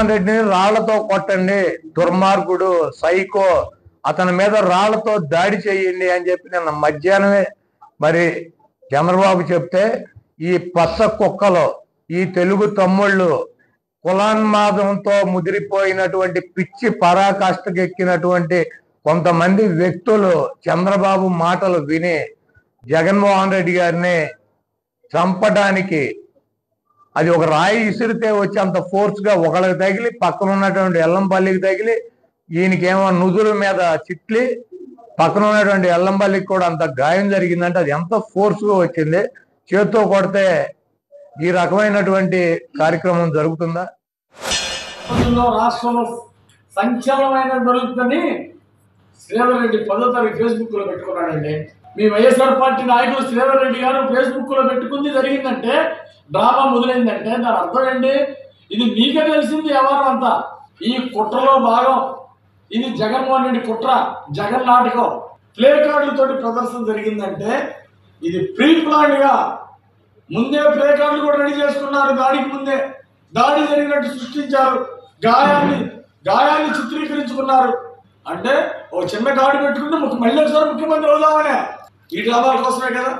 జగన్మోహన్ రెడ్డిని రాళ్లతో కొట్టండి, దుర్మార్గుడు, సైకో, అతని మీద రాళ్లతో దాడి చేయండి అని చెప్పి నిన్న మధ్యాహ్నమే మరి చంద్రబాబు చెప్తే ఈ పచ్చ కుక్కలు, ఈ తెలుగు తమ్ముళ్ళు, కులాన్మాదంతో ముదిరిపోయినటువంటి పిచ్చి పరాకాష్ఠకెక్కినటువంటి కొంతమంది వ్యక్తులు చంద్రబాబు మాటలు విని జగన్మోహన్ రెడ్డి గారిని చంపడానికి అది ఒక రాయి ఇసిరితే వచ్చి అంత ఫోర్స్ గా ఒకళ్ళకి తగిలి పక్కన ఉన్నటువంటి ఎల్లంపల్లికి తగిలి ఈయనకేమో నుదురు మీద చిట్లి పక్కన ఉన్నటువంటి ఎల్లంపల్లికి కూడా అంత గాయం జరిగిందంటే అది ఎంత ఫోర్స్ గా వచ్చింది. చేత్తో కొడితే ఈ రకమైనటువంటి కార్యక్రమం జరుగుతుందా? రాష్ట్రంలో సంచలనమైన జరుగుతుందని శ్రీధర్ రెడ్డి 10వ తారీఖు ఫేస్బుక్ లో పెట్టుకున్నాడండి. మీ వైఎస్ఆర్ పార్టీ నాయకుడు శ్రీధర్ రెడ్డి గారు ఫేస్బుక్ లో పెట్టుకుంది జరిగిందంటే, డ్రామా మొదలైందంటే దాని అర్థం ఏంటి? ఇది మీకే తెలిసింది వ్యవహారం అంతా. ఈ కుట్రలో భాగం ఇది జగన్మోహన్ రెడ్డి కుట్ర, జగన్ నాటకం. ప్లే కార్డులతోటి ప్రదర్శన జరిగిందంటే ఇది ప్రీ ప్లాన్ గా ముందే ప్లే కార్డులు కూడా రెడీ చేసుకున్నారు. దాడికి ముందే దాడి జరిగినట్టు సృష్టించారు, గాయాన్ని చిత్రీకరించుకున్నారు. అంటే ఓ చిన్న గాడి పెట్టుకుంటే మళ్ళీ ఒకసారి ముఖ్యమంత్రి అవుదామనే ఈ డ్రామాల కోసమే కదా.